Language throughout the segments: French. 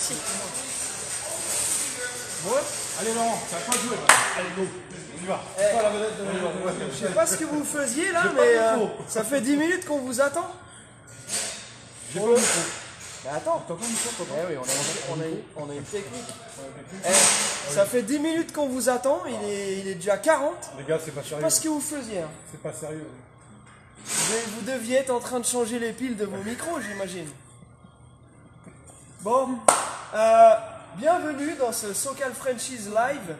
parti. Bon, allez Laurent, ça va pas jouer. Allez, go, on y va. Toi, la vedette de Je sais pas ce que vous faisiez là, mais ça fait 10 minutes qu'on vous attend. J'ai pas le micro. Mais attends, T'as pas le micro, papa? eh oui, on a une technique. Ça fait 10 minutes qu'on vous attend, il est déjà 40. Les gars, c'est pas Je sais sérieux. pas ce que vous faisiez. Hein. C'est pas sérieux. Vous deviez être en train de changer les piles de vos micros, j'imagine. Bon, bienvenue dans ce SoCal Franchise Live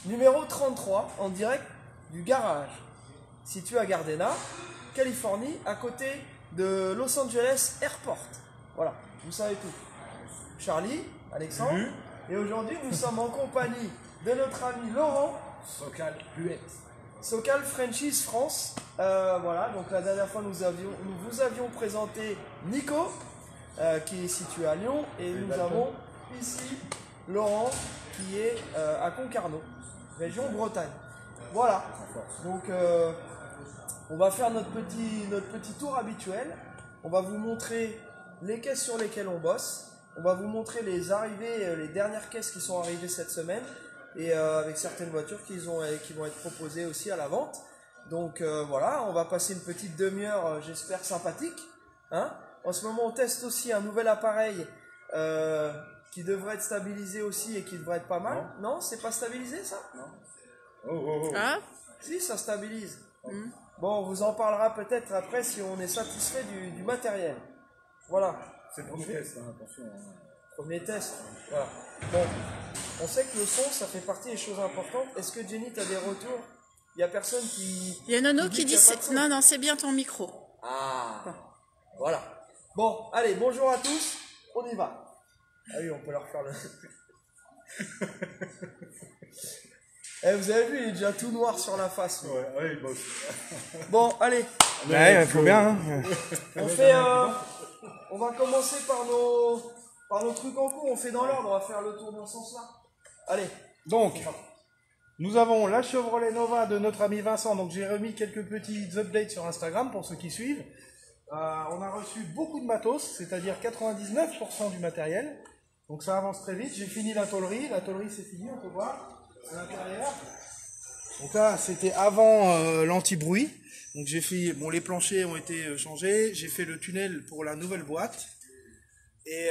numéro 33 en direct du garage situé à Gardena, Californie, à côté de Los Angeles Airport. Voilà, vous savez tout. Charlie, Alexandre, et aujourd'hui nous sommes en compagnie de notre ami Laurent, SoCal US. SoCal Franchise France. Voilà, donc la dernière fois nous vous avions présenté Nico, qui est situé à Lyon, et nous avons ici Laurent qui est à Concarneau, région Bretagne. Voilà, donc on va faire notre petit tour habituel. On va vous montrer les caisses sur lesquelles on bosse. On va vous montrer les arrivées, les dernières caisses qui sont arrivées cette semaine, et avec certaines voitures qui vont être proposées aussi à la vente. Donc voilà, on va passer une petite demi-heure, j'espère sympathique. Hein, en ce moment, on teste aussi un nouvel appareil qui devrait être stabilisé aussi et qui devrait être pas mal. Non, c'est pas stabilisé ça? Non. Ah, Si, ça stabilise. Bon, on vous en parlera peut-être après si on est satisfait du matériel. Voilà. C'est le premier test, hein, attention. Premier test. Voilà. Bon, on sait que le son, ça fait partie des choses importantes. Est-ce que Jenny, tu as des retours? Il n'y a personne qui... il y a Nono qui qu'il dit y a pas de son. non, non, c'est bien ton micro. Ah, voilà. Bon, allez, bonjour à tous. On y va. Ah oui, on peut leur faire le... Eh, vous avez vu, il est déjà tout noir sur la face. lui. Ouais, il bosse. Bon, allez. Ouais, il faut bien. Hein. On fait... on va commencer par nos trucs en cours. On fait dans l'ordre. On va faire le tour dans ce sens-là. Allez. Donc, nous avons la Chevrolet Nova de notre ami Vincent. Donc, j'ai remis quelques petits updates sur Instagram pour ceux qui suivent. On a reçu beaucoup de matos, c'est-à-dire 99% du matériel. Donc, ça avance très vite. J'ai fini la tôlerie. La tôlerie, c'est fini, on peut voir à l'intérieur. Donc là, c'était avant l'anti-bruit. Donc, j'ai fait... Bon, les planchers ont été changés. J'ai fait le tunnel pour la nouvelle boîte. Et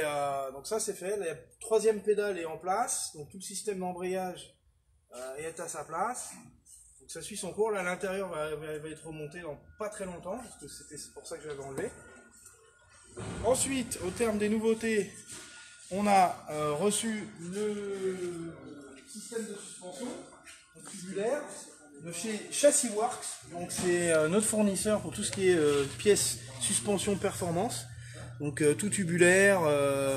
donc ça, c'est fait. La troisième pédale est en place. Donc, tout le système d'embrayage est à sa place. Donc ça suit son cours. Là, l'intérieur va être remonté dans pas très longtemps, parce que c'est pour ça que j'avais enlevé. Ensuite, au terme des nouveautés, on a reçu le système de suspension tubulaire de chez Chassis Works. Donc c'est notre fournisseur pour tout ce qui est pièces suspension performance. Donc tout tubulaire,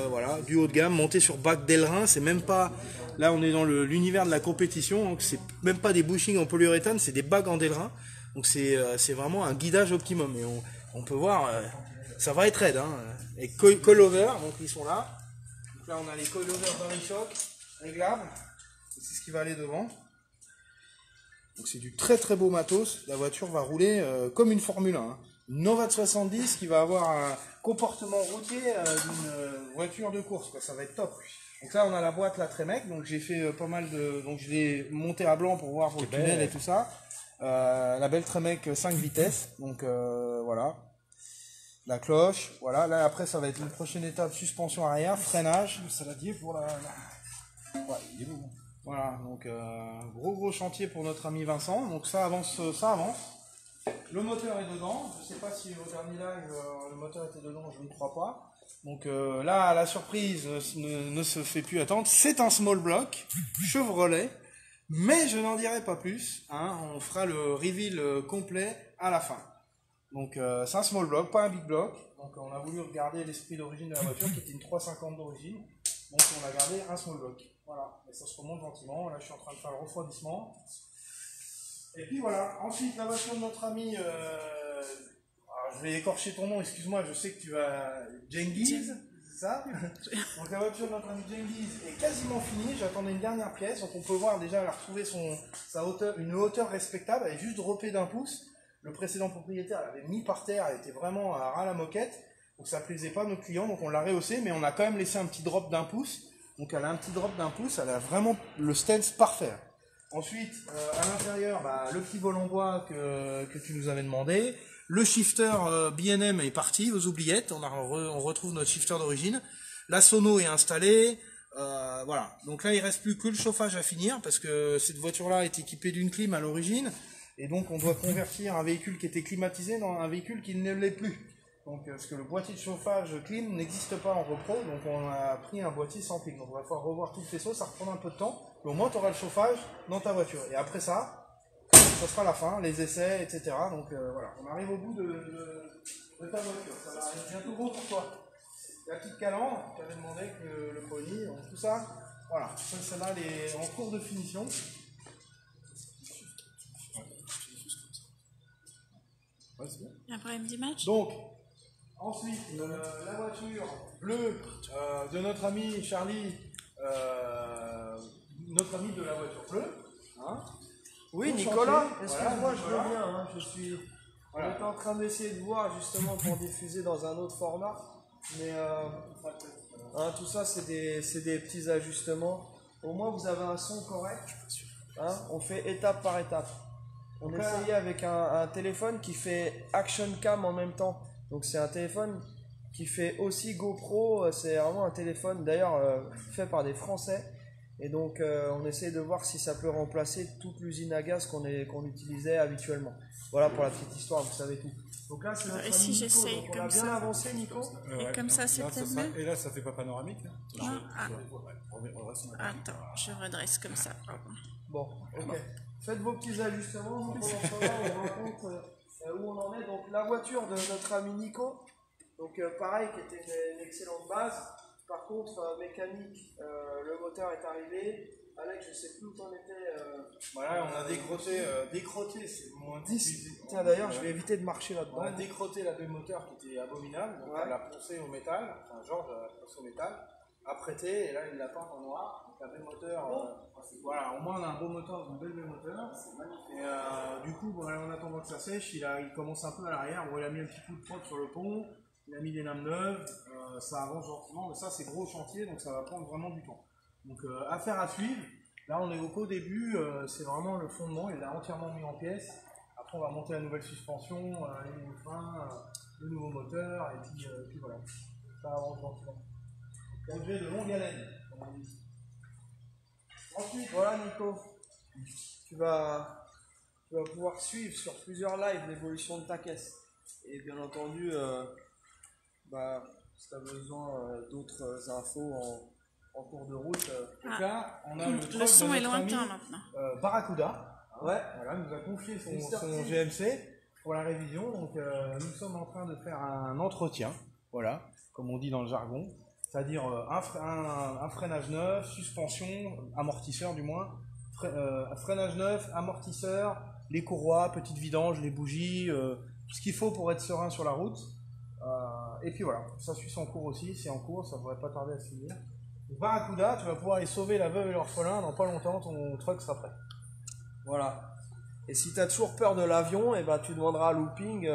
voilà, du haut de gamme, monté sur bac d'Elrin. C'est même pas, là on est dans l'univers de la compétition, donc c'est même pas des bushings en polyuréthane, c'est des bacs en d'Elrin. Donc c'est vraiment un guidage optimum. Et on peut voir, ça va être raide. Hein. Et coilover, donc ils sont là. Donc là on a les coilovers Varishock, réglables. C'est ce qui va aller devant. Donc c'est du très très beau matos. La voiture va rouler comme une Formule 1. Hein. Une Nova de 70 qui va avoir un comportement routier d'une voiture de course, quoi. Ça va être top. Donc là, on a la boîte, la Tremec. Donc j'ai fait pas mal de... Donc je l'ai monté à blanc pour voir pour le tunnel et tout ça. La belle Tremec 5 vitesses. Donc voilà. La cloche. Voilà. Là, après, ça va être une prochaine étape. Suspension arrière, freinage. Le saladier pour la... Ouais, il est beau. Voilà. Donc gros chantier pour notre ami Vincent. Donc ça avance, ça avance. Le moteur est dedans, je ne sais pas si au dernier live le moteur était dedans, je ne crois pas. Donc là, la surprise ne se fait plus attendre. C'est un small block Chevrolet, mais je n'en dirai pas plus. Hein, on fera le reveal complet à la fin. Donc c'est un small block, pas un big block. Donc on a voulu regarder l'esprit d'origine de la voiture qui était une 350 d'origine. Donc on a gardé un small block. Voilà, et ça se remonte gentiment. Là je suis en train de faire le refroidissement. Et puis voilà, ensuite la voiture de notre ami, alors je vais écorcher ton nom, excuse-moi, je sais que tu vas... Genghis, c'est ça? Donc la voiture de notre ami Genghis est quasiment finie, j'attendais une dernière pièce, donc on peut voir déjà elle a retrouvé sa hauteur, une hauteur respectable, elle est juste droppée d'1 pouce. Le précédent propriétaire l'avait mis par terre, elle était vraiment à ras la moquette. Donc ça plaisait pas à nos clients, donc on l'a rehaussé, mais on a quand même laissé un petit drop d'1 pouce. Donc elle a un petit drop d'1 pouce, elle a vraiment le stance parfait. Ensuite, à l'intérieur, le petit volant bois que tu nous avais demandé. Le shifter B&M est parti aux oubliettes, on retrouve notre shifter d'origine. La sono est installée, voilà. Donc là, il reste plus que le chauffage à finir, parce que cette voiture-là est équipée d'une clim à l'origine, et donc on doit convertir un véhicule qui était climatisé dans un véhicule qui ne l'est plus. Donc, parce que le boîtier de chauffage clim n'existe pas en repro, donc on a pris un boîtier sans clim. Donc, on va falloir revoir tout le faisceau, ça reprend un peu de temps, mais au moins tu auras le chauffage dans ta voiture. Et après ça sera la fin, les essais, etc. Donc, voilà, on arrive au bout de ta voiture. Ça va être bientôt gros pour toi. La petite calandre, tu avais demandé que le pony, donc tout ça, voilà, celle-là, elle est en cours de finition. Ouais, c'est bien. Il y a un problème d'image. Donc, ensuite, la voiture bleue de notre ami Charlie, notre ami de la voiture bleue. Hein, oui, Nicolas, excuse-moi, je reviens. Hein, on était en train d'essayer de voir justement pour diffuser dans un autre format. Mais tout ça, c'est des petits ajustements. Au moins, vous avez un son correct. Hein, on fait étape par étape. On essayait avec un téléphone qui fait action cam en même temps. Donc c'est un téléphone qui fait aussi GoPro. C'est vraiment un téléphone d'ailleurs fait par des Français. Et donc on essaie de voir si ça peut remplacer toute l'usine à gaz qu'on utilisait habituellement. Voilà pour la petite histoire, vous savez tout. Donc là c'est notre ami Nico. J'essaye donc, on a bien avancé Nico. Et comme ça c'est peut-être mieux. Et là ça fait pas panoramique hein. Attends, je redresse comme ça. Bon, ok. Faites vos petits ajustements, nous pendant ce temps-là, on raconte où on en est. Donc la voiture de notre ami Nico, donc pareil, qui était une excellente base. Par contre, mécanique, le moteur est arrivé. Alex, je ne sais plus où t'en étais. Voilà, on a décroté, c'est moins 10. Tiens, d'ailleurs, je vais éviter de marcher là-dedans. On a décroté la deux moteurs qui était abominable, donc on l'a poncé au métal, enfin Georges l'a poncé au métal, apprêté, et là il l'a peint en noir. Donc la moteur, voilà, au moins on a un beau moteur, un bel moteur. Et du coup, en attendant que ça sèche, il commence un peu à l'arrière. Bon, il a mis un petit coup de prod sur le pont, il a mis des lames neuves, ça avance gentiment, mais ça c'est gros chantier, donc ça va prendre vraiment du temps. Donc affaire à suivre. Là on est au début, c'est vraiment le fondement, il l'a entièrement mis en pièces. Après on va monter la nouvelle suspension, les nouveaux freins, le nouveau moteur, et puis voilà. Ça avance gentiment. Projet de longue haleine, comme on dit. Ensuite, voilà Nico, tu vas pouvoir suivre sur plusieurs lives l'évolution de ta caisse. Et bien entendu, si tu as besoin d'autres infos en cours de route. Donc là, on a le son est lointain maintenant. Barracuda, ouais. Voilà, nous a confié son GMC pour la révision. Donc nous sommes en train de faire un entretien, voilà, comme on dit dans le jargon. C'est-à-dire un freinage neuf, suspension, amortisseur du moins, freinage neuf, amortisseur, les courroies, petite vidange, les bougies, tout ce qu'il faut pour être serein sur la route. Et puis voilà, ça suit son cours aussi, c'est en cours, ça ne devrait pas tarder à se finir. Barracuda, tu vas pouvoir aller sauver la veuve et l'orphelin, dans pas longtemps ton truck sera prêt. Voilà. Et si tu as toujours peur de l'avion, tu demanderas à Looping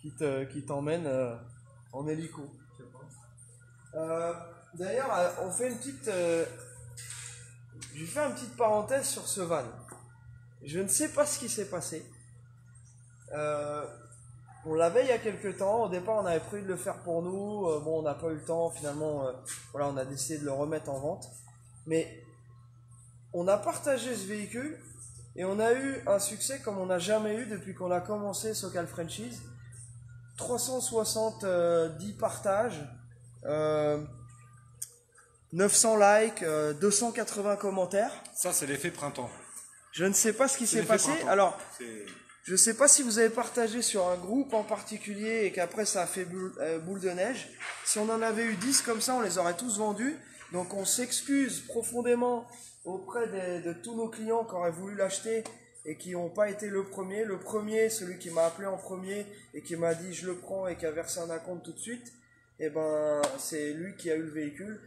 qui t'emmène en hélico. D'ailleurs, on fait une petite... je vais faire une petite parenthèse sur ce van. Je ne sais pas ce qui s'est passé. On l'avait il y a quelques temps. Au départ, on avait prévu de le faire pour nous. On n'a pas eu le temps. Finalement, on a décidé de le remettre en vente. Mais on a partagé ce véhicule et on a eu un succès comme on n'a jamais eu depuis qu'on a commencé Socal Franchise. 370 partages, 900 likes, 280 commentaires. Ça, c'est l'effet printemps. Je ne sais pas ce qui s'est passé. Alors, je ne sais pas si vous avez partagé sur un groupe en particulier et qu'après ça a fait boule de neige. Si on en avait eu 10 comme ça, on les aurait tous vendus. Donc on s'excuse profondément auprès de tous nos clients qui auraient voulu l'acheter et qui n'ont pas été le premier. Le premier, celui qui m'a appelé en premier et qui m'a dit je le prends et qui a versé un acompte tout de suite, c'est lui qui a eu le véhicule.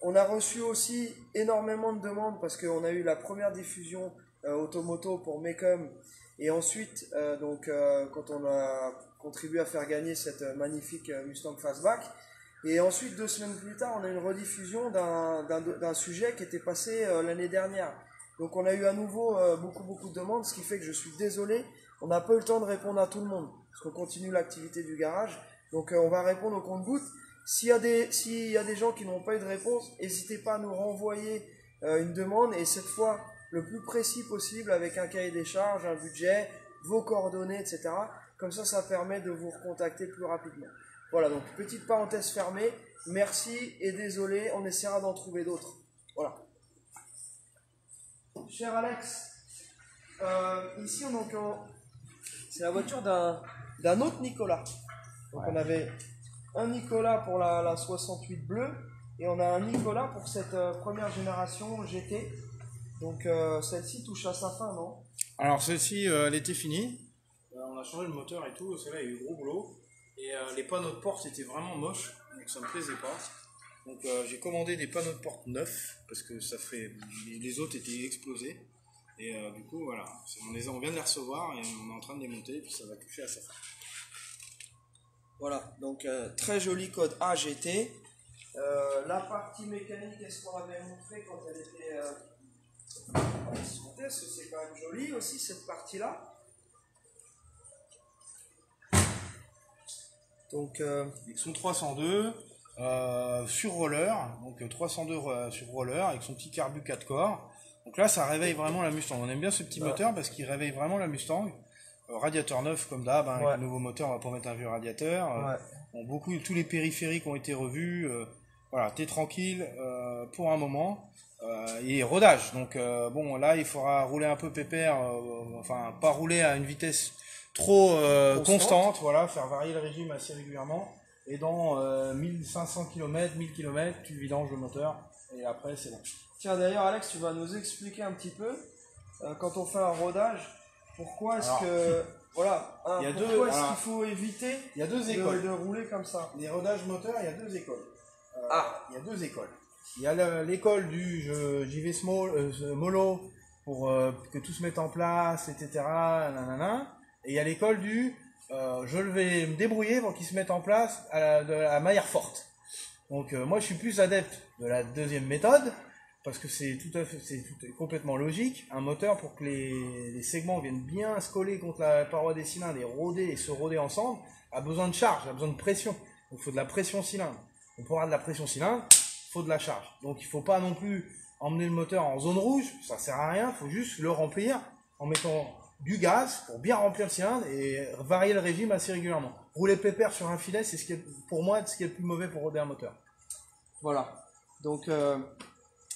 On a reçu aussi énormément de demandes parce qu'on a eu la première diffusion automoto pour Mecum. Et ensuite, quand contribué à faire gagner cette magnifique Mustang Fastback. Et ensuite, 2 semaines plus tard, on a une rediffusion d'un sujet qui était passé l'année dernière. Donc on a eu à nouveau beaucoup de demandes, ce qui fait que je suis désolé, on n'a pas eu le temps de répondre à tout le monde, parce qu'on continue l'activité du garage. Donc on va répondre au compte-gouttes. S'il y a des gens qui n'ont pas eu de réponse, n'hésitez pas à nous renvoyer une demande, et cette fois le plus précis possible, avec un cahier des charges, un budget, vos coordonnées, etc. Comme ça permet de vous recontacter plus rapidement. Voilà, donc petite parenthèse fermée. Merci et désolé, on essaiera d'en trouver d'autres. Voilà. Cher Alex, ici c'est la voiture d'un autre Nicolas. Donc on avait un Nicolas pour la 68 bleue, et on a un Nicolas pour cette première génération GT. Donc celle-ci touche à sa fin, non? Alors celle-ci, elle était finie. On a changé le moteur et tout. Celle-là, il y a eu gros boulot. Et les panneaux de porte étaient vraiment moches, donc ça me plaisait pas. Donc j'ai commandé des panneaux de porte neufs, parce que les autres étaient explosés. Et du coup, voilà, on vient de les recevoir et on est en train de les monter, et puis ça va toucher à sa fin. Voilà, donc très joli code AGT. La partie mécanique, est-ce qu'on avait montré quand elle était en test? C'est quand même joli aussi cette partie-là. Donc, avec son 302 sur roller, donc 302 sur roller avec son petit carbu 4 corps. Donc là, ça réveille vraiment la Mustang. On aime bien ce petit moteur parce qu'il réveille vraiment la Mustang. Radiateur neuf comme d'hab, hein, avec le nouveau moteur, on va pas mettre un vieux radiateur. Bon, tous les périphériques ont été revus. Voilà, t'es tranquille pour un moment. Et rodage. Donc bon, là, il faudra rouler un peu pépère, enfin pas rouler à une vitesse trop constante, voilà, faire varier le régime assez régulièrement, et dans 1500 km, 1000 km, tu vidanges le moteur, et après c'est bon. Tiens, d'ailleurs Alex, tu vas nous expliquer un petit peu, quand on fait un rodage, pourquoi est-ce qu'il faut éviter de rouler comme ça? Les rodages moteurs, il y a 2 écoles. Il y a 2 écoles. Il y a l'école du j'y vais mollo pour que tout se mette en place, etc. Nanana. Et il y a l'école du je vais me débrouiller pour qu'ils se mettent en place de la manière forte. Donc moi je suis plus adepte de la deuxième méthode, parce que c'est complètement logique. Un moteur, pour que les segments viennent bien se coller contre la paroi des cylindres et se roder ensemble, a besoin de charge, a besoin de pression. Donc il faut de la pression cylindre. Donc pour avoir de la pression cylindre, il faut de la charge. Donc il ne faut pas non plus emmener le moteur en zone rouge, ça sert à rien, il faut juste le remplir en mettant du gaz pour bien remplir le cylindre et varier le régime assez régulièrement. Rouler pépère sur un filet, c'est pour moi ce qui est le plus mauvais pour roder un moteur. Voilà. Donc,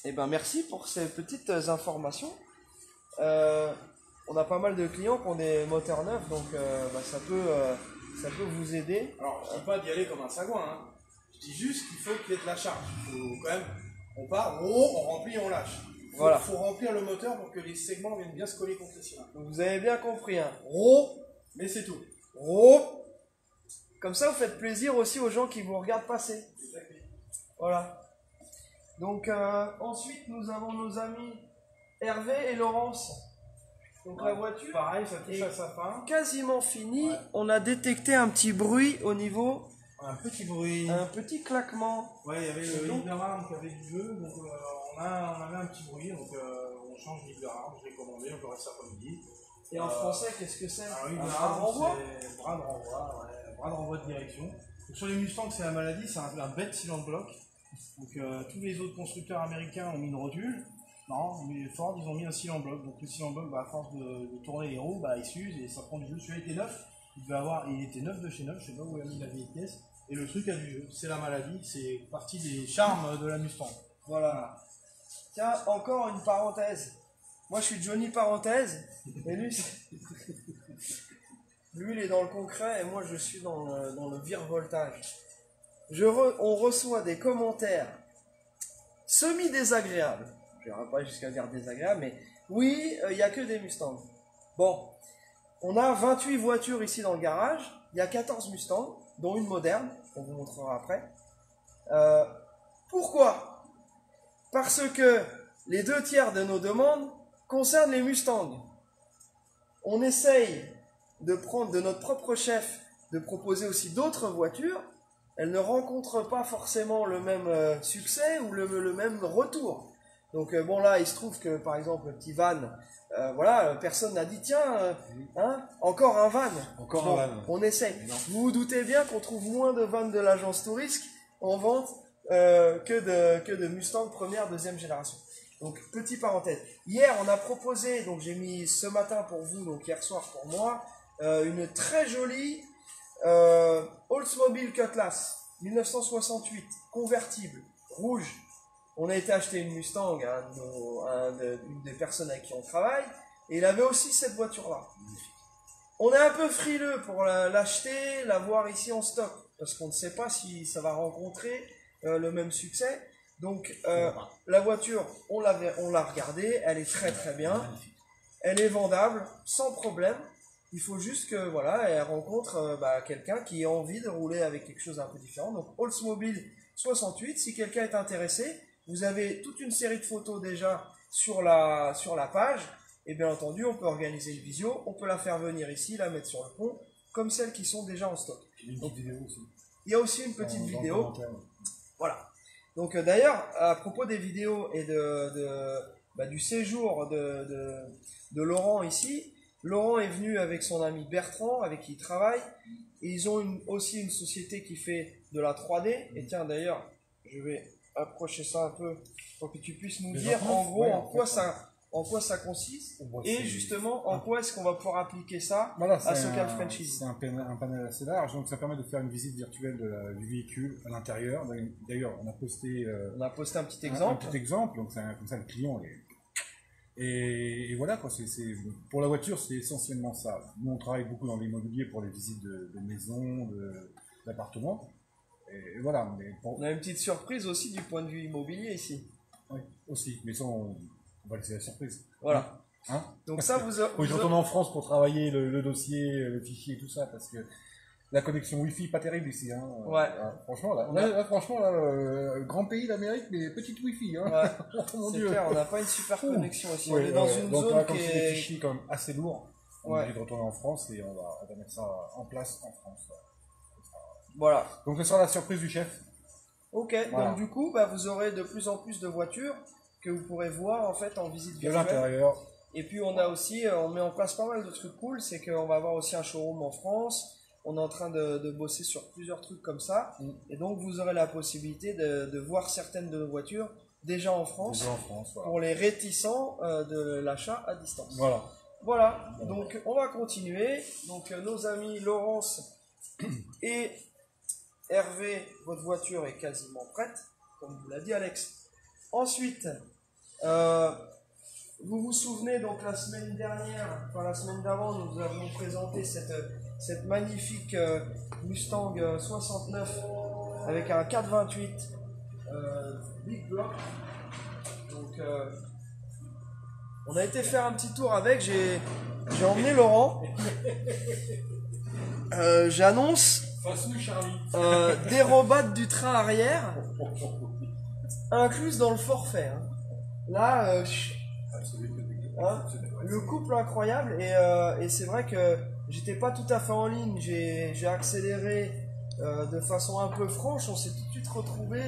merci pour ces petites informations. On a pas mal de clients qui ont des moteurs neufs, donc ça peut vous aider. Alors, je ne dis pas d'y aller comme un sagouin, hein. Je dis juste qu'il faut qu'il y ait de la charge. Il faut quand même, on part, on remplit, on lâche. Il faut remplir le moteur pour que les segments viennent bien se coller contre les cylindres. Vous avez bien compris, hein. Mais c'est tout. Comme ça, vous faites plaisir aussi aux gens qui vous regardent passer. Exactement. Voilà. Donc, ensuite, nous avons nos amis Hervé et Laurence. Donc, la voiture, pareil, ça touche à sa fin. Quasiment fini. On a détecté un petit bruit au niveau. Un petit bruit. Un petit claquement. Ouais, il y avait le livre d'alarme qui avait du jeu, donc on avait un petit bruit, donc on change le livre d'alarme, je l'ai commandé, on peut rester après-midi. Et en français, qu'est-ce que c'est? Un bras de renvoi. Bras de renvoi de direction. Donc, sur les Mustangs, c'est la maladie, c'est un bête cylinder block. Donc tous les autres constructeurs américains ont mis une rotule. Non, mais Ford, ils ont mis un cylinder block. Donc le cylinder block, à force de tourner les roues, il s'use et ça prend du jeu. Celui-là était neuf. Il était neuf de chez neuf, je sais pas où il a mis la vieille pièce. Et le truc a du jeu. C'est la maladie, c'est partie des charmes de la Mustang. Voilà. Tiens, encore une parenthèse. Moi, je suis Johnny Parenthèse. Et lui, il est dans le concret et moi, je suis dans le virevoltage. On reçoit des commentaires semi-désagréables. Je n'irai pas jusqu'à dire désagréables, mais oui, il n'y a que des Mustangs. Bon, on a 28 voitures ici dans le garage. Il y a 14 Mustangs, dont une moderne, qu'on vous montrera après. Pourquoi? Parce que les 2/3 de nos demandes concernent les Mustangs. On essaye de prendre de notre propre chef de proposer aussi d'autres voitures, elles ne rencontrent pas forcément le même succès ou le même retour. Donc bon là, il se trouve que par exemple le petit van, voilà, personne n'a dit tiens, hein, encore un van. Encore Bon, un van. on essaye. Vous vous doutez bien qu'on trouve moins de vannes de l'agence Tourisque en vente que de Mustang première, deuxième génération. Donc petite parenthèse. Hier on a proposé, donc j'ai mis ce matin pour vous, donc hier soir pour moi, une très jolie Oldsmobile Cutlass 1968, convertible, rouge. On a été acheter une Mustang à une des personnes avec qui on travaille, et il avait aussi cette voiture-là. On est un peu frileux pour l'acheter, l'avoir ici en stock, parce qu'on ne sait pas si ça va rencontrer le même succès. Donc la voiture, on l'a regardée, elle est très très bien, elle est vendable sans problème. Il faut juste que voilà, elle rencontre quelqu'un qui a envie de rouler avec quelque chose d'un peu différent. Donc Oldsmobile 68, si quelqu'un est intéressé, vous avez toute une série de photos déjà sur la page. Et bien entendu, on peut organiser une visio, on peut la faire venir ici, la mettre sur le pont, comme celles qui sont déjà en stock. Donc, vidéo aussi. Il y a aussi une petite vidéo. Voilà. Donc d'ailleurs, à propos des vidéos et du séjour de Laurent ici, Laurent est venu avec son ami Bertrand, avec qui il travaille, et ils ont aussi une société qui fait de la 3D. Et tiens, d'ailleurs, je vais approcher ça un peu pour que tu puisses nous dire en gros en quoi ça consiste, et justement en quoi est-ce qu'on va pouvoir appliquer ça à SoCal Franchise. C'est un panel assez large, donc ça permet de faire une visite virtuelle du véhicule à l'intérieur. D'ailleurs, on a posté un petit exemple. Un petit exemple, donc comme ça le client et voilà quoi. Pour la voiture, c'est essentiellement ça. Nous, on travaille beaucoup dans l'immobilier pour les visites de maisons, d'appartements. Et voilà. On a une petite surprise aussi du point de vue immobilier ici. Oui, aussi. Mais ça, on va laisser la surprise. Voilà. Hein, donc ça, faut que je retourne en France pour travailler le dossier, le fichier et tout ça, parce que la connexion Wi-Fi pas terrible ici. Hein. Ouais. Franchement, grand pays d'Amérique, mais petite Wi-Fi. Hein. Ouais. Mon c'est Dieu. clair, on n'a pas une super connexion ici. On est dans une donc, zone comme qui c'est des est... fichiers quand même assez lourds, on est obligé de retourner en France et on va mettre ça en place en France. Voilà. Donc ce sera la surprise du chef. Ok, voilà. Donc du coup, vous aurez de plus en plus de voitures que vous pourrez voir en fait en visite virtuelle. De l'intérieur. Et puis on a aussi, on met en place pas mal de trucs cool, c'est qu'on va avoir aussi un showroom en France. On est en train de bosser sur plusieurs trucs comme ça. Et donc vous aurez la possibilité de voir certaines de nos voitures déjà en France, voilà. Pour les réticents de l'achat à distance. Voilà. Donc on va continuer. Donc nos amis Laurence et Hervé, votre voiture est quasiment prête, comme vous l'a dit Alex. Ensuite, vous vous souvenez, donc la semaine d'avant, nous avons présenté cette magnifique Mustang 69 avec un 428 Big Block. Donc, on a été faire un petit tour avec, j'ai emmené Laurent. J'annonce dérobade du train arrière incluse dans le forfait. Hein. Là, le couple incroyable et c'est vrai que j'étais pas tout à fait en ligne, j'ai accéléré de façon un peu franche, on s'est tout de suite retrouvé,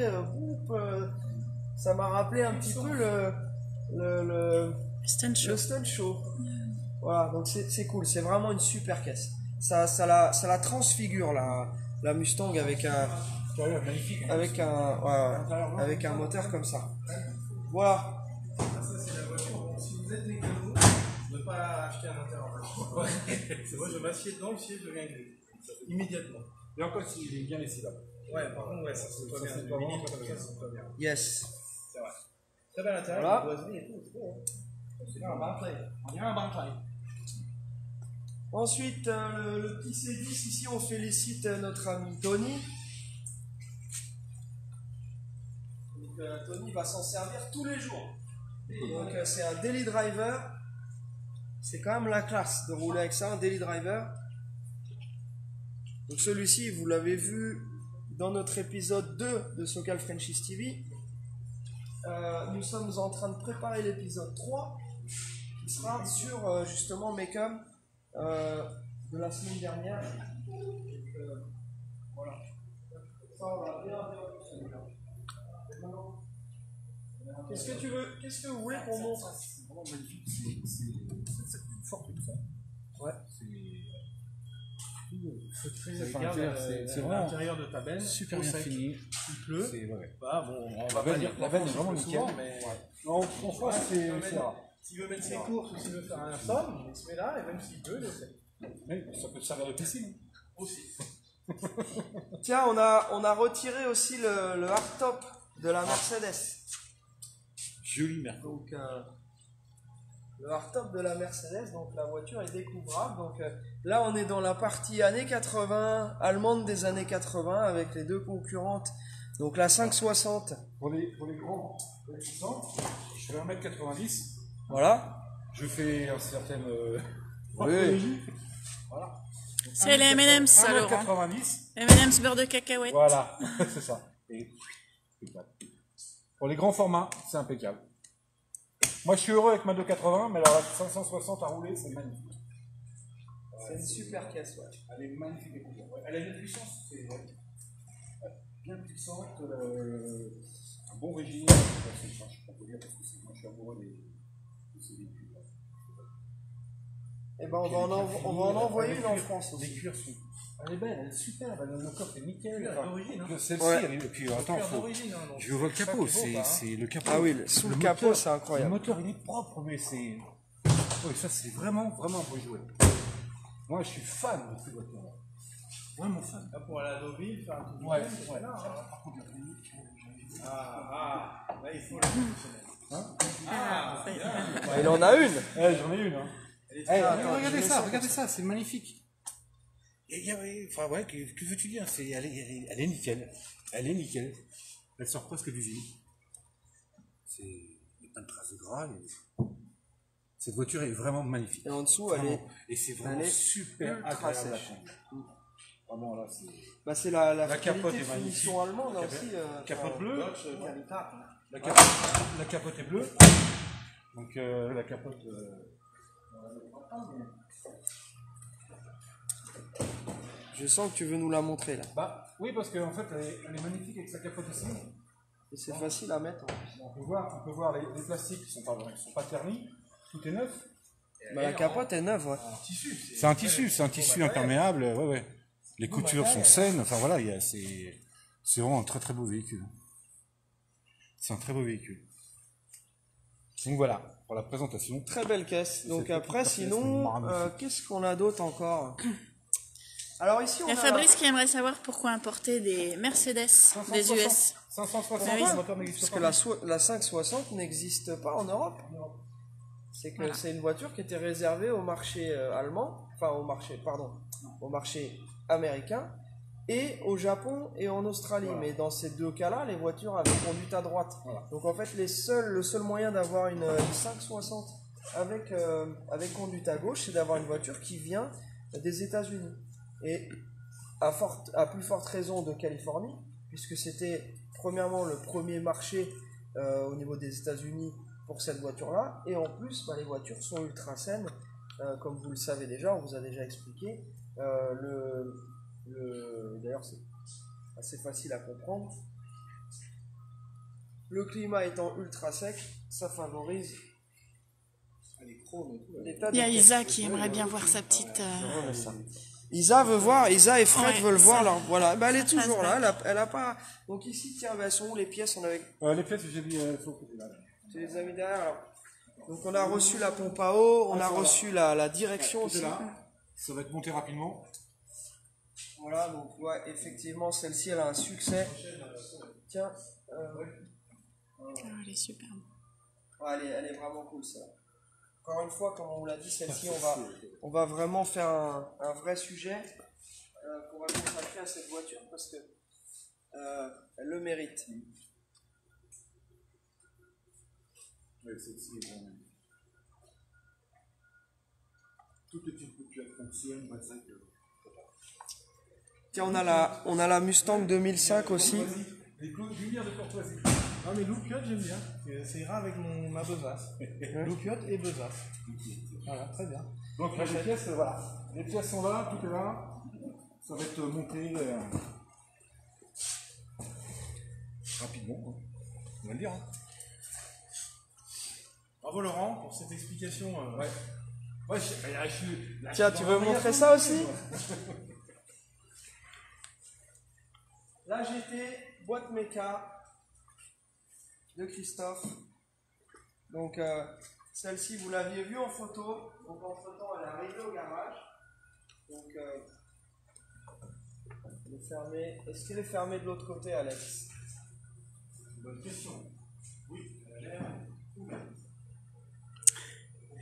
ça m'a rappelé un petit peu le stunt show. Voilà, donc c'est cool, c'est vraiment une super caisse. Ça la transfigure la Mustang avec un moteur comme ça. Voilà. C'est la voiture. Si vous êtes mécano, ne pas acheter un moteur en fait. Moi, je m'assieds dans le siège, je viens gris. Immédiatement. Et encore s'il est bien laissé là. Ouais, par contre, ça se voit bien. Le mini, comme ça, ça se voit bien. Yes. C'est vrai. Très bel intérieur, la boiserie et tout, c'est beau. C'est un bon play. On dirait un bon play. Ensuite, le petit C10, ici, on félicite notre ami Tony. Donc, Tony va s'en servir tous les jours. Donc, c'est un daily driver. C'est quand même la classe de rouler avec ça, un daily driver. Donc, celui-ci, vous l'avez vu dans notre épisode 2 de SoCal Franchise TV. Nous sommes en train de préparer l'épisode 3 qui sera sur justement Mecum de la semaine dernière. Voilà. Ça, on va bien celui-là. Qu'est-ce que vous voulez qu'on montre? C'est vraiment magnifique, c'est une forte tout ça. Ouais. C'est vraiment l'intérieur de ta benne. super bien fini. Il pleut. Ouais. Bah, bon, on La va pas dire veine est vraiment souvent, nickel. mais Non, franchement, c'est rare. s'il veut mettre ses courses ou s'il veut faire un somme, il se met là et même s'il pleut, il le fait. Oui, ça peut te servir de piscine. Aussi. Tiens, on a retiré aussi le hardtop de la Mercedes. Joli merco. Donc, le hardtop de la Mercedes, donc la voiture est découvrable. Donc là, on est dans la partie années 80, allemande des années 80, avec les deux concurrentes. Donc la 560. Pour les grands, pour les puissants, je fais 1m90. Voilà. Je fais un certain. Oui. Voilà. C'est les M&M's, ça, Laurent. 1m90. M&M's beurre de cacahuète. Voilà, c'est ça. Et impeccable. Pour les grands formats, c'est impeccable. Moi, je suis heureux avec ma 280, mais alors la 560 à rouler, c'est magnifique. C'est une super caisse, ouais. Elle est magnifique. Ouais, elle a une puissance, c'est bien puissante, un bon régime. Je ne peux pas dire parce que moi, je suis amoureux de ces véhicules. Et ben on va en envoyer une en France aussi. Les cuirs sont. Elle est belle, elle est superbe, le coffre est nickel. D'origine, hein. Celle-ci, Ouais. et puis attends, d'origine, hein, donc je vois le capot, ça qui vaut pas, hein. c'est le capot. Ah oui, sous le capot, moteur, c'est Le incroyable. moteur, il est propre, mais c'est. Oui, ça, c'est vraiment un beau jouet. Moi, je suis fan de ces voitures-là. Vraiment fan. Là, pour aller à Deauville, faire un tour du Ouais, week-end, c'est ouais. là, hein. Par contre, Là, il faut la professionnelle. Ah, oui. Il en a une. j'en ai une. Hein. Regardez ça, c'est magnifique. Enfin, ouais, que veux-tu dire? Elle est nickel. Elle est nickel. Elle sort presque d'usine. Il n'y a pas de traces de gras. Cette voiture est vraiment magnifique. Et en dessous, elle est. Et c'est vraiment elle est super ultra agréable à sèche. conduire. Vraiment, là, c'est. Bah, c'est la capote qualité est magnifique. finition allemande La aussi. capote bleue. Carita. La capote est bleue. Donc, la capote. Je sens que tu veux nous la montrer là. Bah, oui, parce qu'en fait, elle est magnifique avec sa capote ici. Et c'est facile à mettre. On peut voir les plastiques qui sont pas ternis. Tout est neuf. Bah, la capote est neuve, ouais. C'est un tissu imperméable. Ouais. Les coutures sont saines. Enfin voilà, c'est vraiment un très très beau véhicule. C'est un très beau véhicule. Donc voilà, pour la présentation. Très belle caisse. Donc Cette après, petite sinon, pièce magnifique. qu'est-ce qu'on a d'autre encore? Alors ici, on Il y a a Fabrice qui aimerait savoir pourquoi importer des Mercedes des US. 560, Ah oui. le moteur n'existe parce que pas. la 560 n'existe pas en Europe. C'est que Voilà. c'est une voiture qui était réservée au marché allemand, enfin au marché américain et au Japon et en Australie. Voilà. Mais dans ces deux cas-là, les voitures avaient conduite à droite. Voilà. Donc en fait, le seul moyen d'avoir une 560 avec conduite à gauche, c'est d'avoir une voiture qui vient des États-Unis. Et à plus forte raison de Californie, puisque c'était premièrement le premier marché au niveau des États-Unis pour cette voiture-là, et en plus, les voitures sont ultra saines, comme vous le savez déjà, on vous a déjà expliqué. D'ailleurs, c'est assez facile à comprendre. Le climat étant ultra sec, ça favorise l'état Il y a des Isa pièces. qui aimerait bien voir sa petite. Isa veut voir, Isa et Fred Ouais, veulent voir ça. leur. Voilà, elle est Ça toujours se là, elle a pas. Donc ici, tiens, elles sont où les pièces? On avait. Les pièces, j'ai dit, faut côté là. Tu les as mis derrière alors. Donc on a reçu la pompe à eau, on a ça va. reçu la direction Tout aussi. est là. Ça va être monté rapidement. Voilà, donc ouais, effectivement, celle-ci, elle a un succès. Tiens, Oh, elle est superbe. ouais, elle est vraiment cool ça. Encore une fois, comme on vous l'a dit, celle-ci, on va vraiment faire un vrai sujet qu'on va consacrer à cette voiture parce que elle le mérite. Ouais, celle-ci est vraiment magnifique. Toutes les petites coutures fonctionnent, bah, c'est vrai que. Tiens, on a la Mustang 2005 aussi. Les lumières de courtoisie. Non, mais Look Yacht, j'aime bien. Ça ira avec ma besace. Look Yacht et besace. Voilà, très bien. Donc là, les pièces, voilà. Les pièces sont là, tout est là. Ça va être monté. rapidement, hein. On va le dire. Hein. Bravo Laurent pour cette explication. Ouais. Ouais, Tiens, tu veux montrer ça aussi? Là, j'étais boîte méca de Christophe. Donc, celle-ci, vous l'aviez vue en photo. Donc, entre-temps, elle est arrivée au garage. Donc, elle est fermée. Est-ce qu'elle est fermée de l'autre côté, Alex? Bonne question. Oui, elle a l'air ouverte.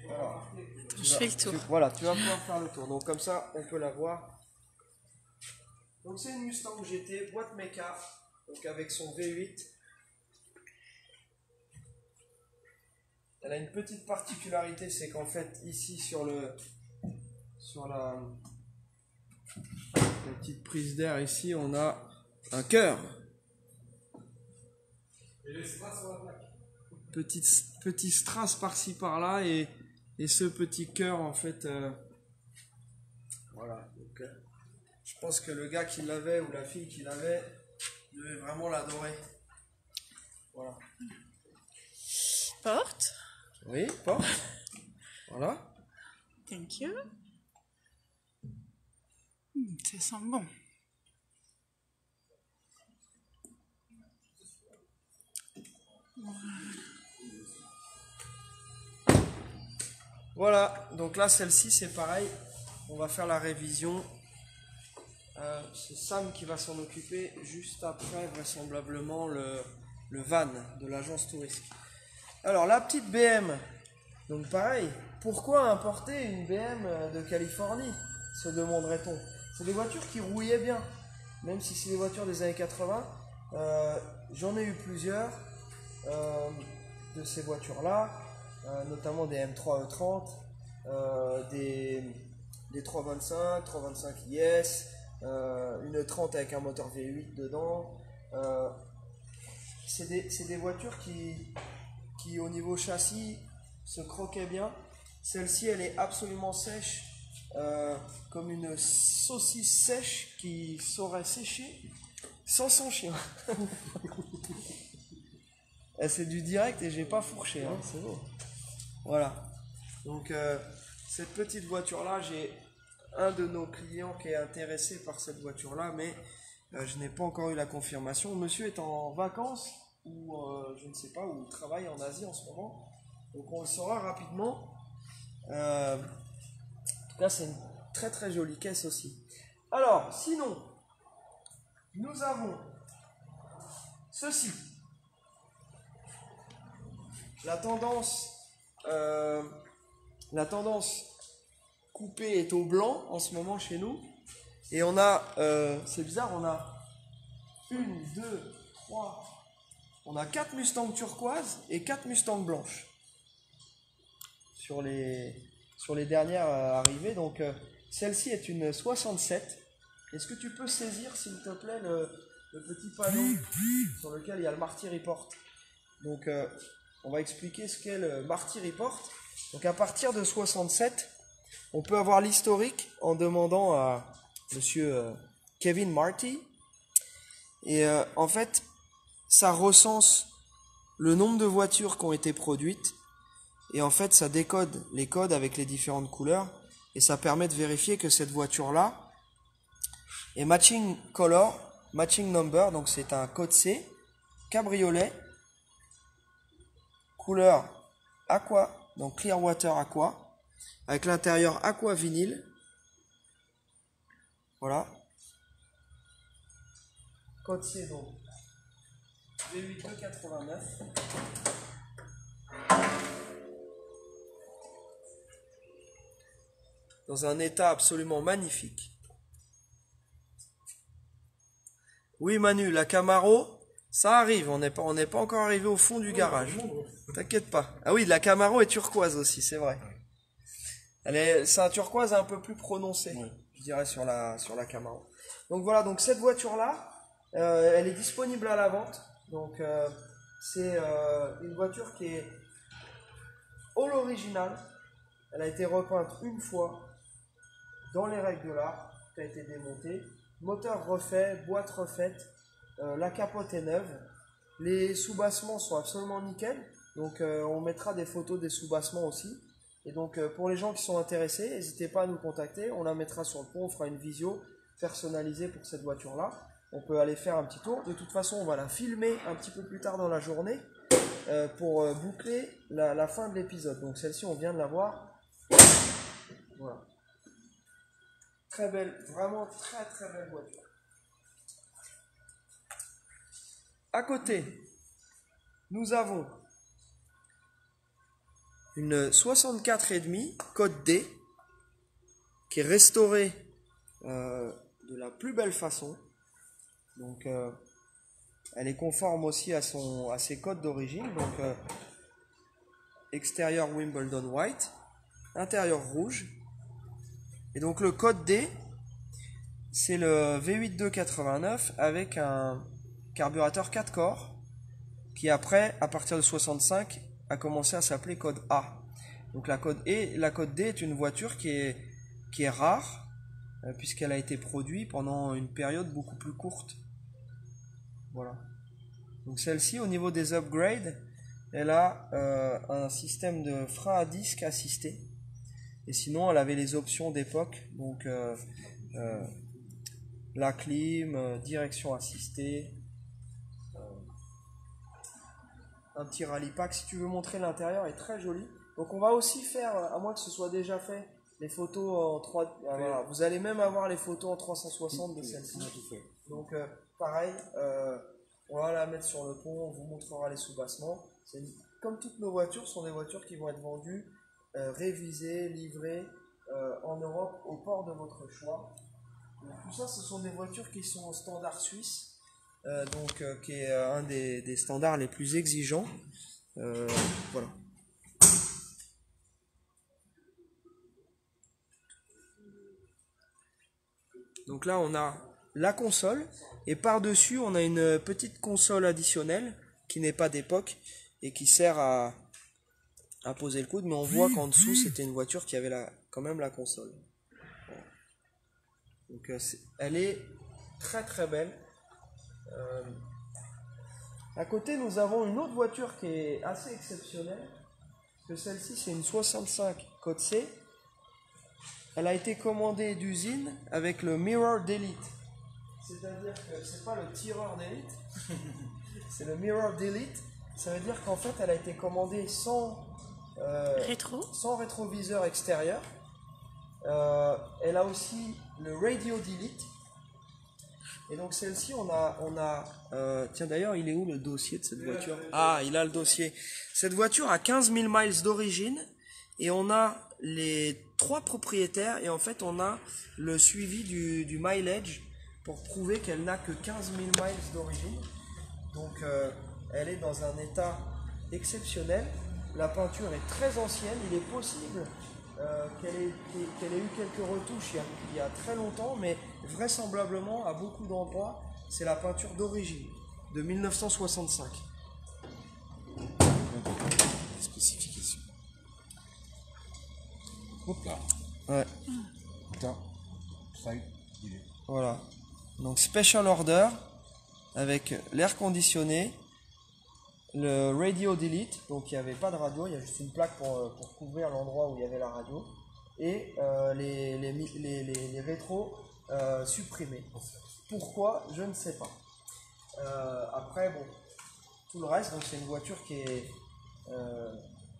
Alors, Je fais le tour. voilà, tu vas pouvoir faire le tour. Donc, comme ça, on peut la voir. Donc, c'est une Mustang GT, boîte méca. Donc, avec son V8. Elle a une petite particularité, c'est qu'en fait, ici, sur la petite prise d'air, ici, on a un cœur. Et les strass sur la plaque. Petit strass par-ci par-là et ce petit cœur en fait voilà. Donc, je pense que le gars qui l'avait ou la fille qui l'avait devait vraiment l'adorer. Voilà. Porte. Oui, porte. Voilà. Thank you. Ça sent bon. Voilà, donc là celle-ci c'est pareil, on va faire la révision. C'est Sam qui va s'en occuper juste après vraisemblablement le van de l'agence touristique. Alors la petite BM, donc pareil, pourquoi importer une BM de Californie, se demanderait-on. C'est des voitures qui rouillaient bien, même si c'est des voitures des années 80. J'en ai eu plusieurs de ces voitures-là. Notamment des M3 E30, des 325, 325 IS, une E30 avec un moteur V8 dedans. C'est des voitures qui au niveau châssis se croquaient bien. Celle-ci elle est absolument sèche, comme une saucisse sèche qui saurait sécher sans son chien. C'est du direct et j'ai pas fourché, hein, c'est beau. Voilà, donc cette petite voiture-là, j'ai un de nos clients qui est intéressé par cette voiture-là, mais je n'ai pas encore eu la confirmation. Monsieur est en vacances, ou je ne sais pas, ou travaille en Asie en ce moment, donc on le saura rapidement. En tout cas, c'est une très très jolie caisse aussi. Alors, sinon, nous avons ceci. La tendance coupée est au blanc en ce moment chez nous. Et on a, c'est bizarre, on a 1, 2, 3, on a 4 Mustangs turquoises et 4 Mustangs blanches sur les dernières arrivées. Donc celle-ci est une 67. Est-ce que tu peux saisir s'il te plaît le petit panneau sur lequel il y a le Marty Report? Donc on va expliquer ce qu'est le Marty Report. Donc à partir de 67, on peut avoir l'historique en demandant à monsieur Kevin Marty. Et en fait, ça recense le nombre de voitures qui ont été produites. Et en fait, ça décode les codes avec les différentes couleurs. Et ça permet de vérifier que cette voiture-là est matching color, matching number. Donc c'est un code C, cabriolet, couleur aqua, donc Clearwater aqua, avec l'intérieur aqua vinyle. Voilà. Code C donc V8 289. Dans un état absolument magnifique. Oui Manu, la Camaro, ça arrive, on n'est pas encore arrivé au fond du garage. T'inquiète pas. Ah oui, la Camaro est turquoise aussi, c'est vrai. C'est un turquoise un peu plus prononcé, je dirais, sur la Camaro. Donc voilà, donc cette voiture-là, elle est disponible à la vente. Donc c'est une voiture qui est all original. Elle a été repeinte une fois dans les règles de l'art, qui a été démontée. Moteur refait, boîte refaite, la capote est neuve. Les sous-bassements sont absolument nickel. Donc on mettra des photos des sous-bassements aussi. Et donc pour les gens qui sont intéressés, n'hésitez pas à nous contacter. On la mettra sur le pont, on fera une visio personnalisée pour cette voiture-là. On peut aller faire un petit tour. De toute façon, on va la filmer un petit peu plus tard dans la journée pour boucler la fin de l'épisode. Donc celle-ci, on vient de la voir. Voilà. Très belle, vraiment très très belle voiture. À côté, nous avons une 64,5 code D qui est restaurée de la plus belle façon. Donc elle est conforme aussi à ses codes d'origine. Donc extérieur Wimbledon white, intérieur rouge. Et donc le code D, c'est le V8 289 avec un carburateur 4 corps qui après, à partir de 65, a commencé à s'appeler code A. Donc la code D est une voiture qui est rare puisqu'elle a été produite pendant une période beaucoup plus courte. Voilà. Donc celle-ci, au niveau des upgrades, elle a un système de frein à disque assisté. Et sinon, elle avait les options d'époque, donc la clim, direction assistée, un petit rallye pack. Si tu veux montrer l'intérieur, est très joli. Donc on va aussi faire, à moins que ce soit déjà fait, les photos en 3. Voilà. Vous allez même avoir les photos en 360 de celle-ci. Donc pareil, on va la mettre sur le pont, on vous montrera les sous-bassements. Comme toutes nos voitures, ce sont des voitures qui vont être vendues, révisées, livrées en Europe au port de votre choix. Donc, tout ça, ce sont des voitures qui sont au standard suisse, qui est un des standards les plus exigeants. Voilà. Donc là, on a la console et par-dessus, on a une petite console additionnelle qui n'est pas d'époque et qui sert à poser le coude, mais on voit qu'en dessous, c'était une voiture qui avait quand même la console. Voilà. Donc elle est très très belle. À côté, nous avons une autre voiture qui est assez exceptionnelle, parce que celle-ci, c'est une 65 code C. Elle a été commandée d'usine avec le Mirror d'Elite. C'est-à-dire que c'est pas le tireur d'élite, c'est le Mirror d'Elite. Ça veut dire qu'en fait, elle a été commandée sans rétroviseur extérieur. Elle a aussi le Radio d'Elite. Et donc celle-ci, tiens d'ailleurs, il est où le dossier de cette voiture? Ah, il a le dossier. Cette voiture a 15 000 miles d'origine et on a les 3 propriétaires et en fait on a le suivi du mileage pour prouver qu'elle n'a que 15 000 miles d'origine. Donc elle est dans un état exceptionnel. La peinture est très ancienne. Il est possible qu'elle ait eu quelques retouches il y a très longtemps, mais vraisemblablement à beaucoup d'endroits c'est la peinture d'origine de 1965. Spécification. Hop là. Ouais. Putain. Ça y est, il est. Voilà. Donc special order avec l'air conditionné, le radio delete, donc il n'y avait pas de radio, il y a juste une plaque pour couvrir l'endroit où il y avait la radio, et les rétros supprimés. Pourquoi? Je ne sais pas. Après, bon, tout le reste, donc c'est une voiture qui est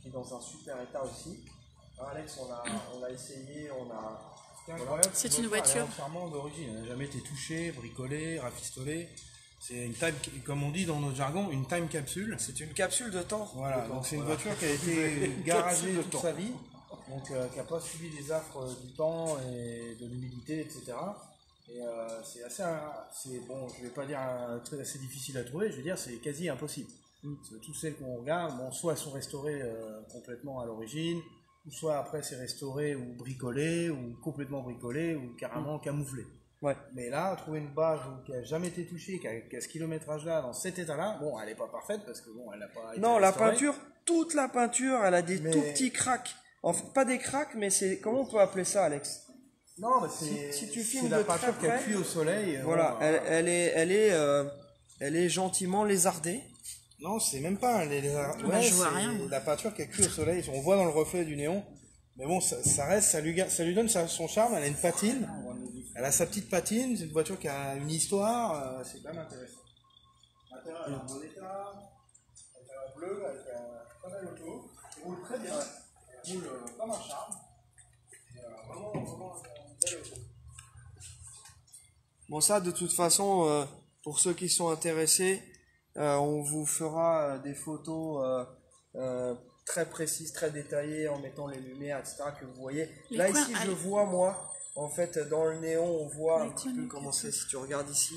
dans un super état aussi. Alex, on l'a essayé, Incroyable, C'est une Elle voiture. est entièrement d'origine, elle n'a jamais été touchée, bricolée, rafistolée. C'est une comme on dit dans notre jargon, une time capsule. C'est une capsule de temps. Voilà, donc c'est une voiture qui a été garagée toute sa vie, donc qui n'a pas subi les affres du temps et de l'humidité, etc. Et c'est assez, bon, je vais pas dire assez difficile à trouver, je veux dire c'est quasi impossible. Parce que toutes celles qu'on regarde, bon, soit elles sont restaurées complètement à l'origine, ou soit après c'est restauré ou bricolé, ou complètement bricolé, ou carrément camouflé. Ouais. Mais là, trouver une base qui n'a jamais été touchée, qui a ce kilométrage-là, dans cet état-là, bon, elle n'est pas parfaite parce que bon, elle n'a pas été Non, la restaurée. peinture, toute la peinture, elle a des tout petits cracks. Enfin, pas des cracks, mais c'est, comment on peut appeler ça, Alex? Non, mais c'est Si tu c'est filmes la de très peinture qui a près, cuit au soleil. voilà, elle est gentiment lézardée. Non, c'est même pas. Bah, je vois rien, moi. La peinture qui est cuite au soleil. On voit dans le reflet du néon. Mais bon, ça reste, ça lui donne son charme. Elle a une patine. Elle a sa petite patine. C'est une voiture qui a une histoire. C'est quand même intéressant. L'intérieur est en bon état. L'intérieur bleu avec pas mal d'auto. Elle roule très bien. Elle roule comme un charme. Vraiment, une belle auto. Bon, ça, de toute façon, pour ceux qui sont intéressés, on vous fera des photos très précises, très détaillées, en mettant les lumières, etc., que vous voyez. Là, ici, je vois, moi, en fait, dans le néon, on voit un petit peu comment c'est. Si tu regardes ici,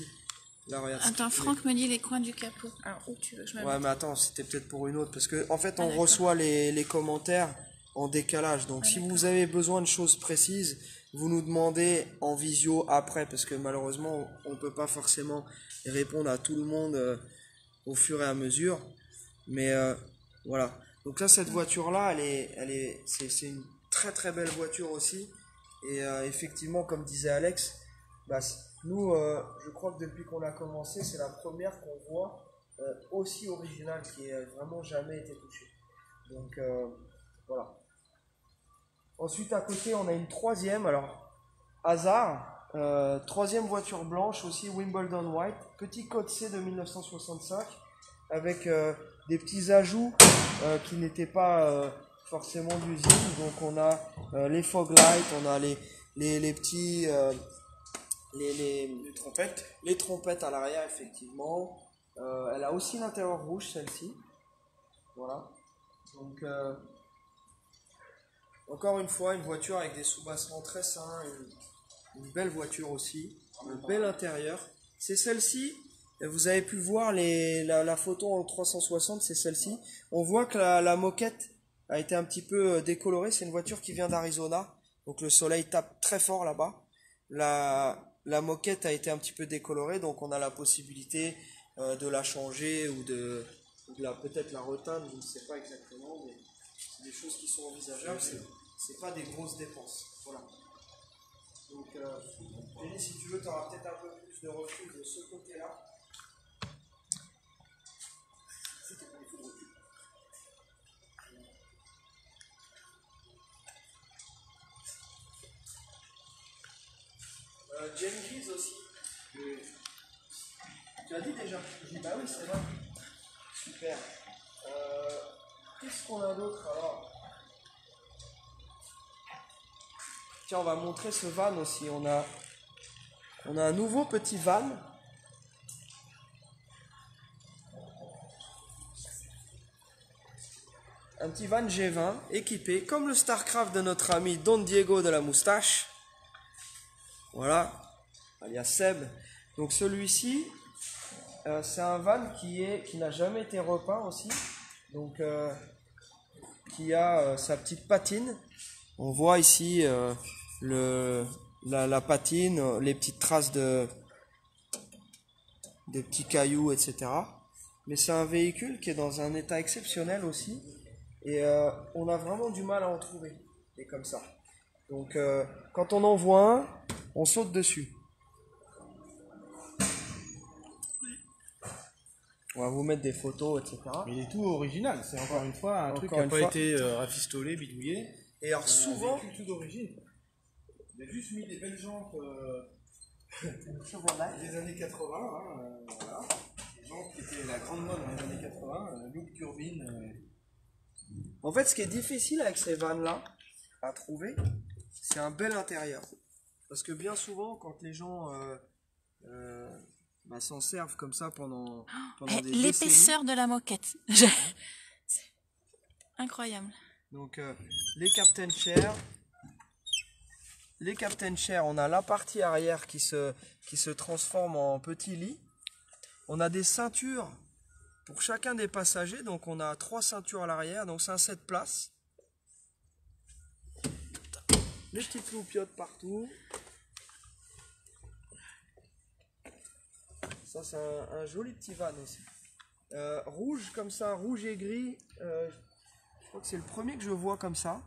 là, regarde. Attends, Franck me dit les coins du capot. Alors, où tu veux que je me Ouais, mette? mais attends, c'était peut-être pour une autre, parce que, en fait, on reçoit les commentaires en décalage. Donc, si vous avez besoin de choses précises, vous nous demandez en visio après, parce que malheureusement, on ne peut pas forcément répondre à tout le monde au fur et à mesure. Mais voilà. Donc là, cette voiture-là, c'est une très très belle voiture aussi. Et effectivement, comme disait Alex, bah, nous, je crois que depuis qu'on a commencé, c'est la première qu'on voit aussi originale, qui ait vraiment jamais été touchée. Donc voilà. Ensuite, à côté, on a une troisième. Alors, hasard, troisième voiture blanche aussi, Wimbledon White, petit code C de 1965, avec des petits ajouts qui n'étaient pas forcément d'usine. Donc, on a les fog lights, on a les petits les trompettes à l'arrière, effectivement. Elle a aussi l'intérieur rouge, celle-ci. Voilà. Donc encore une fois, une voiture avec des soubassements très sains, une belle voiture aussi, un bel intérieur. C'est celle-ci, vous avez pu voir la photo en 360, c'est celle-ci. On voit que la moquette a été un petit peu décolorée, c'est une voiture qui vient d'Arizona, donc le soleil tape très fort là-bas. La moquette a été un petit peu décolorée, donc on a la possibilité de la changer ou de peut-être la reteindre, je ne sais pas exactement, mais c'est des choses qui sont envisageables, c'est pas des grosses dépenses. Voilà. Donc, Jenny, si tu veux, tu auras peut-être un peu plus de recul de ce côté-là. Jenkins aussi. Tu as dit déjà? J'ai dit bah oui, c'est vrai. Super. Qu'est-ce qu'on a d'autre alors? Tiens, on va montrer ce van aussi. On a un nouveau petit van. Un petit van G20 équipé comme le Starcraft de notre ami Don Diego de la moustache. Voilà, alias Seb. Donc celui-ci, c'est un van qui n'a jamais été repeint aussi. Donc qui a sa petite patine. On voit ici la patine, les petites traces des petits cailloux, etc. Mais c'est un véhicule qui est dans un état exceptionnel aussi. Et on a vraiment du mal à en trouver. Et comme ça. Donc quand on en voit un, on saute dessus. On va vous mettre des photos, etc. Mais il est tout original. C'est encore une fois un truc qui n'a pas été rafistolé, bidouillé. Et alors souvent... tout d'origine. Il a juste mis des belles jantes des années 80. Voilà. Des jantes qui étaient la grande mode dans les années 80. Look turbine. En fait, ce qui est difficile avec ces vannes-là à trouver, c'est un bel intérieur. Parce que bien souvent, quand les gens s'en servent comme ça pendant des l'épaisseur de la moquette. C'est incroyable. Donc les Captain Chair, on a la partie arrière qui se transforme en petit lit. On a des ceintures pour chacun des passagers, donc on a 3 ceintures à l'arrière, donc c'est un 7 places. Les petites loupiottes partout. Ça c'est un joli petit van aussi. Rouge comme ça, rouge et gris. Je crois que c'est le premier que je vois comme ça.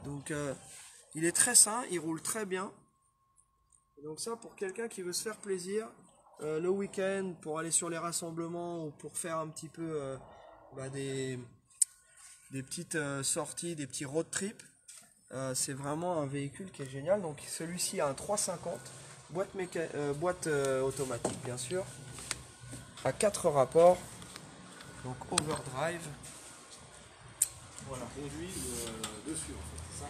Donc il est très sain, il roule très bien. Et donc ça pour quelqu'un qui veut se faire plaisir, le week-end pour aller sur les rassemblements ou pour faire un petit peu des petites sorties, des petits road trips. C'est vraiment un véhicule qui est génial. Donc celui-ci a un 350, boîte automatique bien sûr, à 4 rapports, donc overdrive. Voilà. Conduit dessus en fait, c'est ça.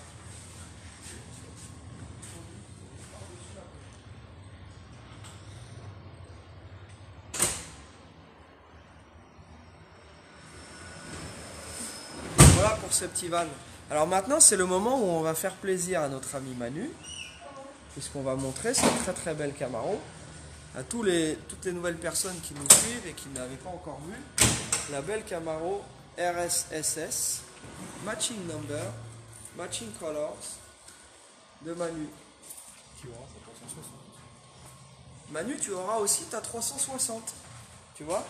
Voilà pour ce petit van. Alors maintenant c'est le moment où on va faire plaisir à notre ami Manu, puisqu'on va montrer cette très très belle Camaro à toutes les nouvelles personnes qui nous suivent et qui n'avaient pas encore vu la belle Camaro RSSS, matching number, matching colors de Manu. Manu, tu auras aussi ta 360, tu vois.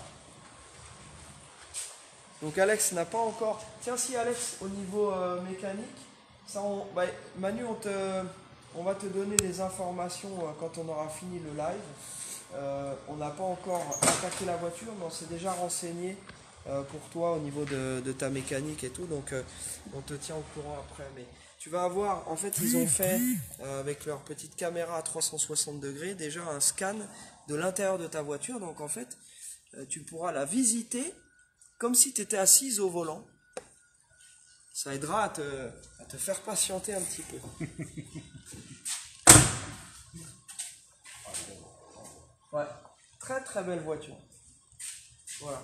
Donc Alex n'a pas encore... Tiens, si Alex, au niveau mécanique, ça Manu, on va te donner des informations quand on aura fini le live. On n'a pas encore attaqué la voiture, mais on s'est déjà renseigné pour toi au niveau de ta mécanique et tout. Donc on te tient au courant après. Mais tu vas avoir, en fait, ils ont fait, avec leur petite caméra à 360 degrés, déjà un scan de l'intérieur de ta voiture. Donc en fait, tu pourras la visiter comme si tu étais assise au volant. Ça aidera à te faire patienter un petit peu. Ouais, très très belle voiture. Voilà.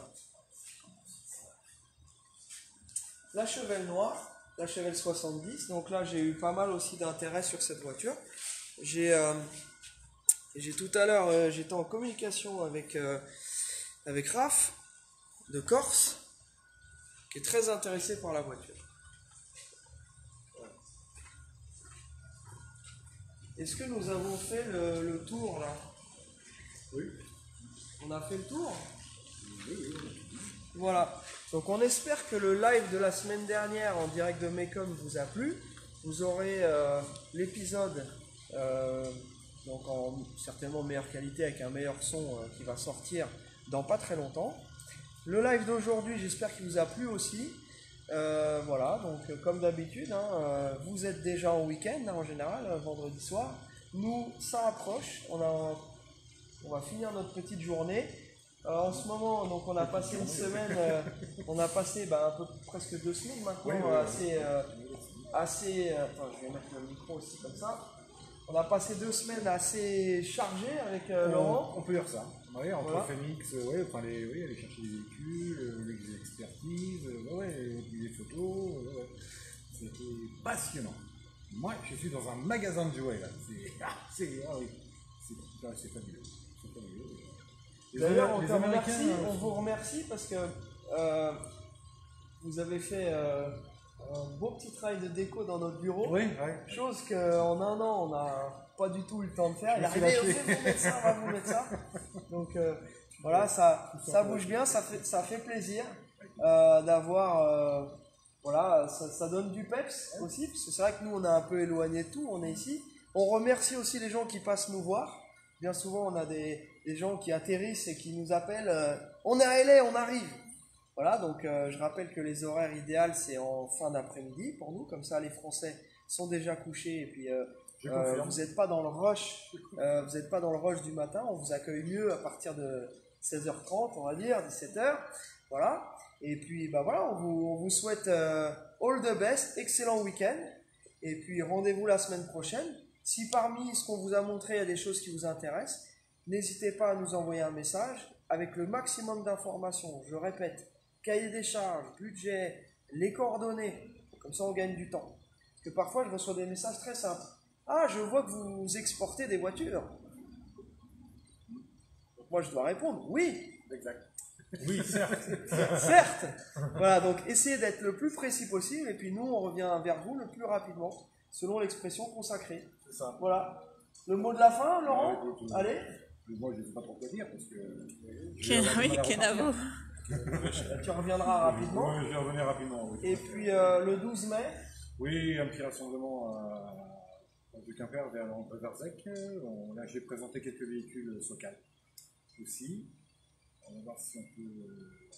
La Chevelle noire, la Chevelle 70. Donc là, j'ai eu pas mal aussi d'intérêt sur cette voiture. J'ai tout à l'heure, j'étais en communication avec Raph de Corse, qui est très intéressé par la voiture. Ouais. Est-ce que nous avons fait le tour là? Oui. On a fait le tour? Oui. Voilà. Donc on espère que le live de la semaine dernière en direct de Mecom vous a plu. Vous aurez l'épisode donc en certainement meilleure qualité avec un meilleur son qui va sortir dans pas très longtemps. Le live d'aujourd'hui, j'espère qu'il vous a plu aussi. Voilà, donc comme d'habitude, vous êtes déjà en week-end en général, vendredi soir. Nous, ça approche. On va finir notre petite journée. En ce moment, donc on a passé une semaine, on a passé un peu presque 2 semaines maintenant, assez. Attends, je vais mettre le micro aussi comme ça. On a passé 2 semaines assez chargées avec Laurent. On peut dire ça. Ouais, entre Voilà. FMX, aller chercher des véhicules, les expertises, les photos, c'était passionnant. Moi, je suis dans un magasin de jouets là. C'est fabuleux. C'est fabuleux. D'ailleurs, on euh, vous remercie parce que vous avez fait un beau petit travail de déco dans notre bureau. Oui, ouais. Chose qu'en un an, on n'a pas du tout eu le temps de faire. Il est arrivé, on va vous mettre ça, on va vous mettre ça. Donc voilà, ça bouge bien, ça fait plaisir d'avoir... voilà, ça donne du peps aussi, parce que c'est vrai que nous, on est un peu éloigné de tout, on est ici. On remercie aussi les gens qui passent nous voir. Bien souvent, on a des gens qui atterrissent et qui nous appellent on est à LA, on arrive. Voilà, donc je rappelle que les horaires idéaux, c'est en fin d'après-midi pour nous. Comme ça, les Français sont déjà couchés et puis vous n'êtes pas dans le rush. Vous n'êtes pas dans le rush du matin. On vous accueille mieux à partir de 16h30, on va dire, 17h. Voilà. Et puis, voilà, on vous souhaite all the best, excellent week-end. Et puis, rendez-vous la semaine prochaine. Si parmi ce qu'on vous a montré, il y a des choses qui vous intéressent, n'hésitez pas à nous envoyer un message avec le maximum d'informations. Je répète, cahier des charges, budget, les coordonnées. Comme ça, on gagne du temps. Parce que parfois, je reçois des messages très simples. Ah, je vois que vous exportez des voitures. Donc, moi, je dois répondre, oui. Exact. Oui, certes. Certes. Voilà, donc essayez d'être le plus précis possible. Et puis nous, on revient vers vous le plus rapidement, selon l'expression consacrée. C'est ça. Voilà. Le mot de la fin, Laurent? Allez. Moi, je ne sais pas trop quoi dire parce que. Oui, Kenavo. Tu reviendras rapidement. Oui, je vais revenir rapidement. Oui. Et puis le 12 mai. Oui, un petit rassemblement de Quimper vers Zec. Là, j'ai présenté quelques véhicules Socal. aussi. On va voir si on peut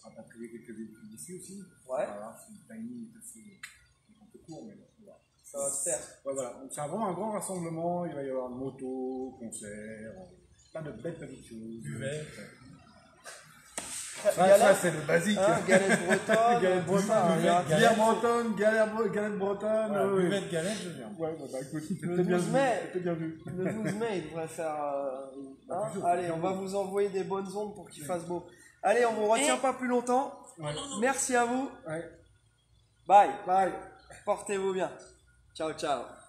rapatrier quelques véhicules d'ici aussi. Ouais. Voilà, si le timing est assez un peu court, mais bon, voilà. Ça va se faire. Ouais, voilà. Donc c'est vraiment un grand rassemblement. Il va y avoir moto, concert, plein de belles petites choses. Ça c'est le basique. Hein, galette bretonne. Galette bretonne, bière bretonne, galette bretonne. Voilà, buvette galette, je viens. Ouais, bah écoute, Le t'es bien 12 vu. mai. T'es bien vu. Le 12 mai, il devrait faire. Hein. toujours. Allez, on va vous envoyer des bonnes ondes pour qu'il fasse beau. Allez, on vous retient pas plus longtemps. Ouais. Merci à vous. Ouais. Bye. Bye. Portez-vous bien. Ciao, ciao.